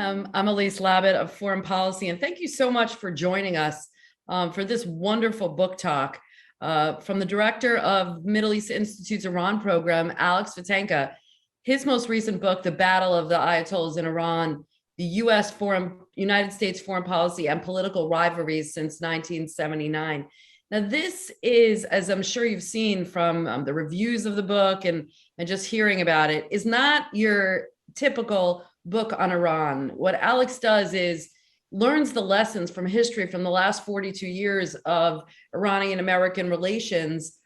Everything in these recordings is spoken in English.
I'm Elise Labott of Foreign Policy, and thank you so much for joining us for this wonderful book talk from the director of Middle East Institute's Iran program, Alex Vatanka. His most recent book, The Battle of the Ayatollahs in Iran, the United States foreign policy and political rivalries since 1979. Now, this is, as I'm sure you've seen from the reviews of the book and just hearing about it, is not your typical book on Iran. What Alex does is learns the lessons from history from the last 42 years of Iranian-American relations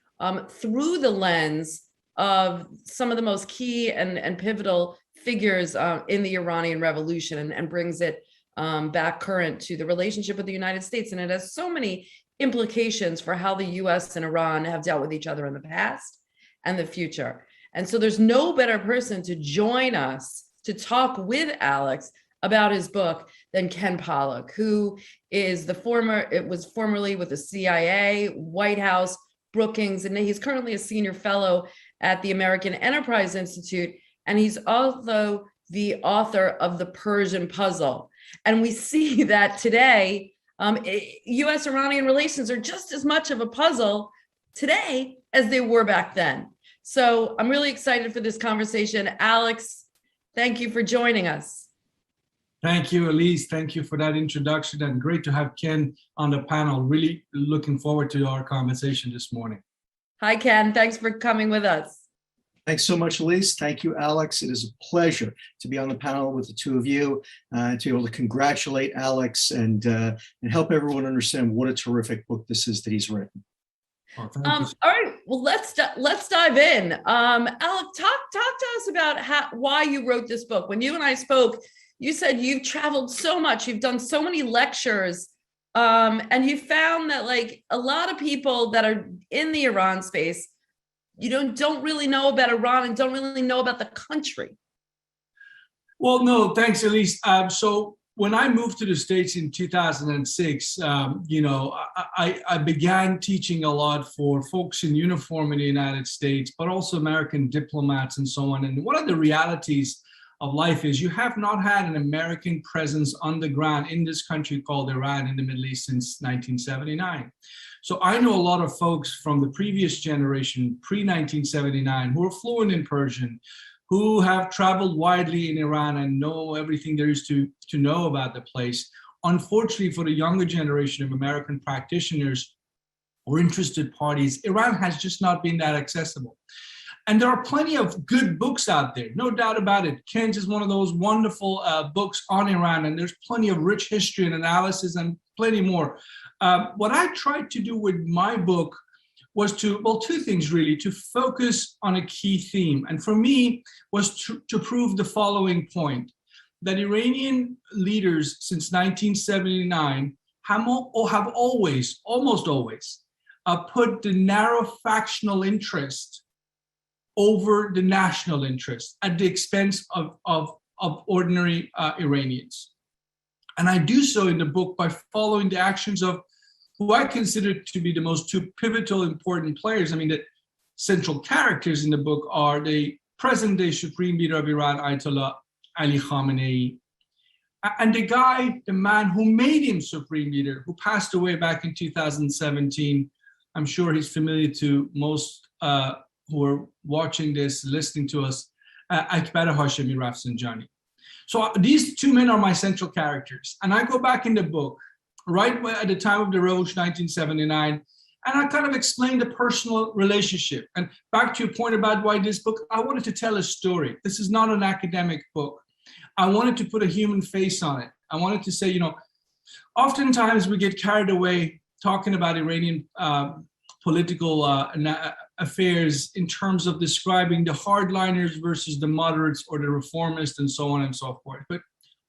through the lens of some of the most key and pivotal figures in the Iranian Revolution, and brings it back current to the relationship with the United States. And it has so many implications for how the US and Iran have dealt with each other in the past and the future. And so there's no better person to join us to talk with Alex about his book than Ken Pollack, who is was formerly with the CIA, White House, Brookings, and he's currently a senior fellow at the American Enterprise Institute. And he's also the author of The Persian Puzzle. And we see that today, US-Iranian relations are just as much of a puzzle today as they were back then. So I'm really excited for this conversation. Alex, thank you for joining us. Thank you, Elise. Thank you for that introduction, and great to have Ken on the panel. Really looking forward to our conversation this morning. Hi, Ken. Thanks for coming with us. Thanks so much, Elise. Thank you, Alex. It is a pleasure to be on the panel with the two of you, to be able to congratulate Alex and help everyone understand what a terrific book this is that he's written. All right, well, let's dive in. Alex, talk to us about why you wrote this book. When you and I spoke, you said you've traveled so much, you've done so many lectures, and you found that like a lot of people that are in the Iran space, you don't really know about Iran and don't really know about the country. Well, no, thanks, Elise. So when I moved to the States in 2006, I began teaching a lot for folks in uniform in the United States, but also American diplomats and so on. And one of the realities of life is you have not had an American presence on the ground in this country called Iran in the Middle East since 1979. So I know a lot of folks from the previous generation, pre-1979, who are fluent in Persian, who have traveled widely in Iran and know everything there is to know about the place. Unfortunately, for the younger generation of American practitioners or interested parties, Iran has just not been that accessible. And there are plenty of good books out there, no doubt about it. Ken's is one of those wonderful books on Iran, and there's plenty of rich history and analysis and plenty more. What I tried to do with my book was two things really, to focus on a key theme. And for me, was to prove the following point, that Iranian leaders since 1979 have always, almost always, put the narrow factional interest over the national interest at the expense of ordinary Iranians. And I do so in the book by following the actions of who I consider to be the most two pivotal important players. I mean, the central characters in the book are the present-day Supreme Leader of Iran, Ayatollah Ali Khamenei, and the man who made him Supreme Leader, who passed away back in 2017. I'm sure he's familiar to most who are watching this, listening to us, Akbar Hashemi Rafsanjani. So these two men are my central characters. And I go back in the book, right at the time of the revolution, 1979, and I kind of explain the personal relationship. And back to your point about why this book, I wanted to tell a story. This is not an academic book. I wanted to put a human face on it. I wanted to say, oftentimes we get carried away talking about Iranian political affairs in terms of describing the hardliners versus the moderates or the reformists and so on and so forth. But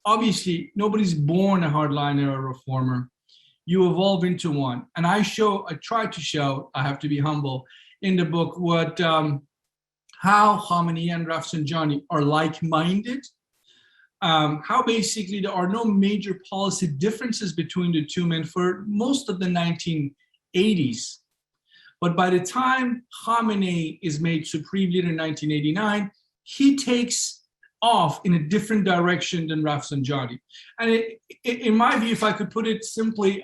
obviously, nobody's born a hardliner or a reformer. You evolve into one. And I try to show, I have to be humble, in the book how Khamenei and Rafsanjani are like-minded, how basically there are no major policy differences between the two men for most of the 1980s. But by the time Khamenei is made Supreme Leader in 1989, he takes off in a different direction than Rafsanjani. And in my view, if I could put it simply,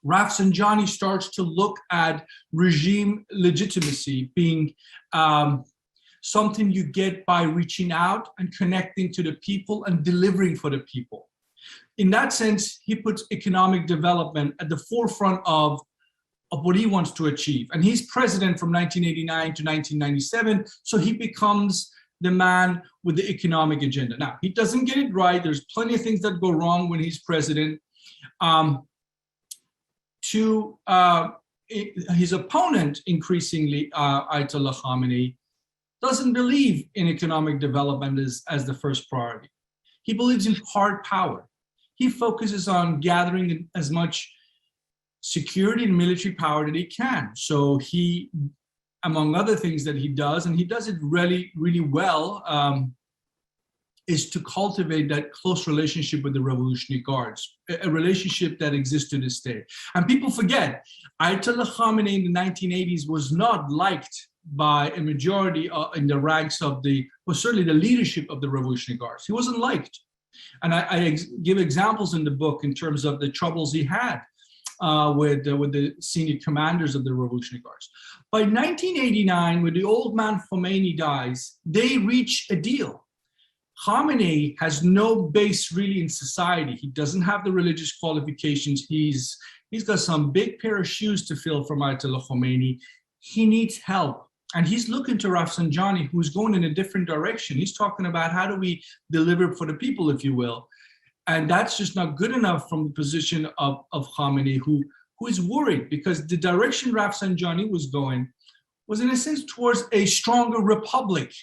Rafsanjani starts to look at regime legitimacy being something you get by reaching out and connecting to the people and delivering for the people. In that sense, he puts economic development at the forefront of what he wants to achieve. And he's president from 1989 to 1997, so he becomes the man with the economic agenda. Now, he doesn't get it right. There's plenty of things that go wrong when he's president. His opponent, increasingly, Ayatollah Khamenei, doesn't believe in economic development as the first priority. He believes in hard power. He focuses on gathering as much security and military power that he can. So he, among other things that he does, and he does it really, really well, is to cultivate that close relationship with the Revolutionary Guards, a relationship that exists to this day. And people forget, Ayatollah Khamenei in the 1980s was not liked by a majority in the ranks of certainly the leadership of the Revolutionary Guards. He wasn't liked. And I give examples in the book in terms of the troubles he had with the senior commanders of the Revolutionary Guards. By 1989, when the old man Khomeini dies, they reach a deal. Khamenei has no base really in society. He doesn't have the religious qualifications. He's got some big pair of shoes to fill from Ayatollah Khomeini. He needs help. And he's looking to Rafsanjani, who's going in a different direction. He's talking about how do we deliver for the people, if you will. And that's just not good enough from the position of Khamenei, who is worried because the direction Rafsanjani was going was in a sense towards a stronger republic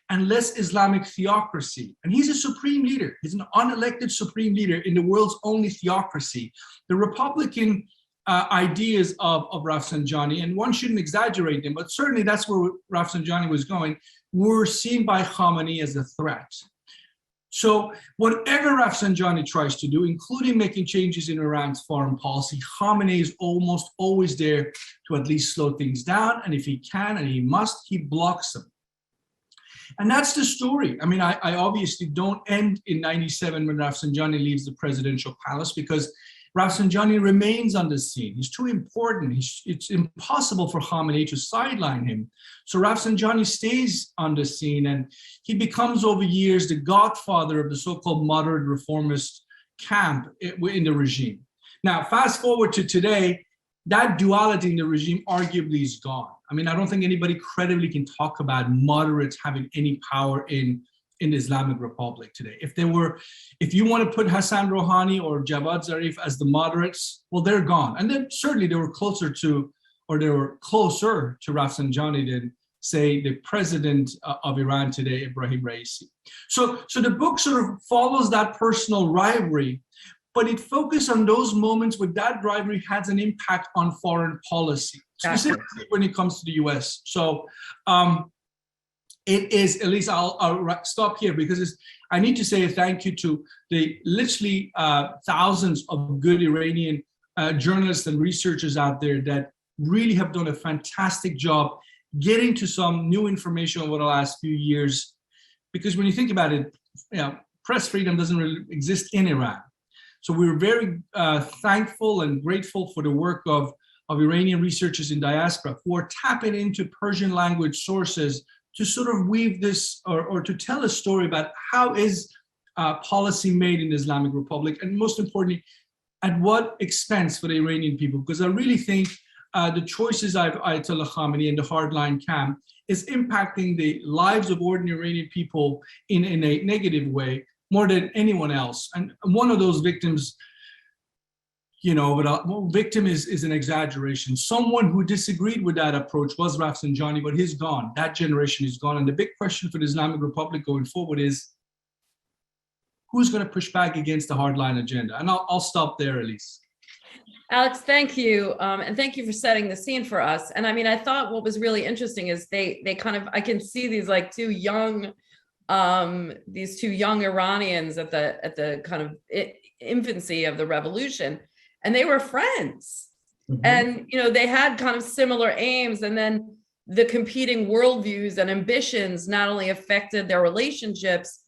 and less Islamic theocracy. And he's a supreme leader. He's an unelected supreme leader in the world's only theocracy. The Republican ideas of Rafsanjani, and one shouldn't exaggerate them, but certainly that's where Rafsanjani was going, were seen by Khamenei as a threat. So whatever Rafsanjani tries to do, including making changes in Iran's foreign policy, Khamenei is almost always there to at least slow things down. And if he can and he must, he blocks them. And that's the story. I mean, I obviously don't end in 97 when Rafsanjani leaves the presidential palace, because Rafsanjani remains on the scene. He's too important. It's impossible for Khamenei to sideline him. So Rafsanjani stays on the scene, and he becomes over years the godfather of the so-called moderate reformist camp in the regime. Now, fast forward to today, that duality in the regime arguably is gone. I mean, I don't think anybody credibly can talk about moderates having any power in the Islamic Republic today. If you want to put Hassan Rouhani or Javad Zarif as the moderates, well, they're gone. And then certainly they were closer to Rafsanjani than, say, the president of Iran today, Ibrahim Raisi. So the book sort of follows that personal rivalry, but it focused on those moments where that rivalry has an impact on foreign policy, specifically when it comes to the US. So, it is, Elise, I'll stop here because I need to say a thank you to the literally thousands of good Iranian journalists and researchers out there that really have done a fantastic job getting to some new information over the last few years. Because when you think about it, press freedom doesn't really exist in Iran. So we're very thankful and grateful for the work of Iranian researchers in diaspora who are tapping into Persian language sources to sort of weave this or to tell a story about how is policy made in the Islamic Republic, and most importantly, at what expense for the Iranian people. Because I really think the choices of Ayatollah Khamenei and the hardline camp is impacting the lives of ordinary Iranian people in a negative way more than anyone else. And one of those victims, victim is an exaggeration. Someone who disagreed with that approach was Rafsanjani, but he's gone. That generation is gone. And the big question for the Islamic Republic going forward is, who's going to push back against the hardline agenda? And I'll stop there, Elise. Alex, thank you. And thank you for setting the scene for us. And I mean, I thought what was really interesting is they kind of, I can see these like two young Iranians at the kind of infancy of the revolution. And they were friends. Mm-hmm. And, they had kind of similar aims. And then the competing worldviews and ambitions not only affected their relationships,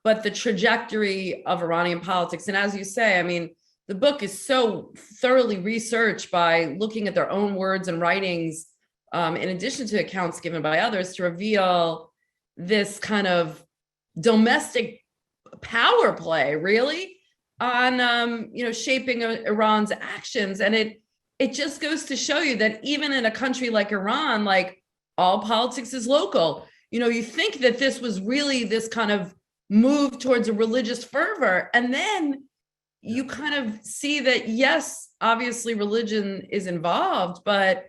but the trajectory of Iranian politics. And as you say, I mean, the book is so thoroughly researched by looking at their own words and writings, in addition to accounts given by others, to reveal this kind of domestic power play, really, on shaping Iran's actions. And it just goes to show you that even in a country like Iran, like, all politics is local. You think that this was really this kind of move towards a religious fervor, and then you kind of see that, yes, obviously religion is involved, but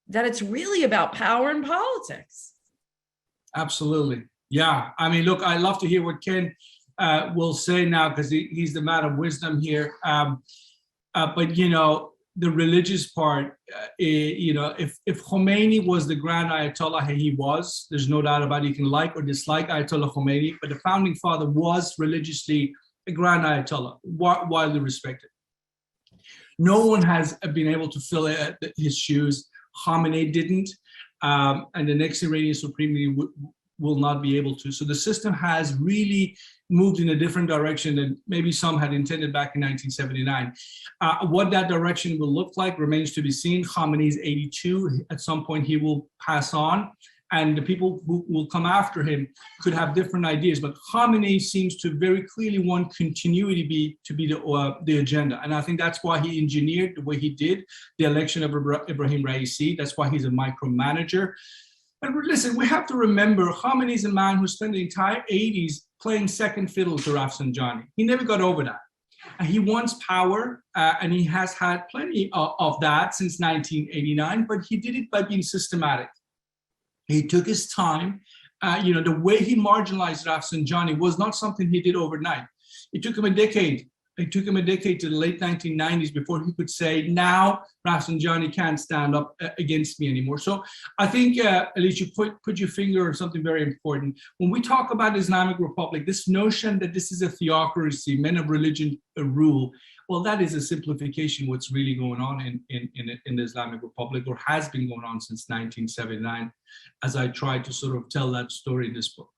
that it's really about power and politics. Absolutely. Yeah. I mean, look, I love to hear what Ken will say now, because he's the man of wisdom here. But, the religious part, if Khomeini was the grand Ayatollah, he was, there's no doubt about it. You can like or dislike Ayatollah Khomeini, but the founding father was religiously a grand Ayatollah, widely respected. No one has been able to fill his shoes. Khamenei didn't, and the next Iranian supreme leader will not be able to. So the system has really moved in a different direction than maybe some had intended back in 1979. What that direction will look like remains to be seen. Khamenei is 82. At some point, he will pass on, and the people who will come after him could have different ideas. But Khamenei seems to very clearly want continuity to be the agenda. And I think that's why he engineered the way he did the election of Ibrahim Raisi. That's why he's a micromanager. And listen, we have to remember, Khamenei is a man who spent the entire 80s playing second fiddle to Rafsanjani. He never got over that. And he wants power, and he has had plenty of that since 1989, but he did it by being systematic. He took his time. The way he marginalized Rafsanjani was not something he did overnight. It took him a decade. It took him a decade to the late 1990s before he could say, now Rafsanjani can't stand up against me anymore. So I think, Elise, you put your finger on something very important. When we talk about Islamic Republic, this notion that this is a theocracy, men of religion rule, well, that is a simplification of what's really going on in the Islamic Republic, or has been going on since 1979, as I tried to sort of tell that story in this book.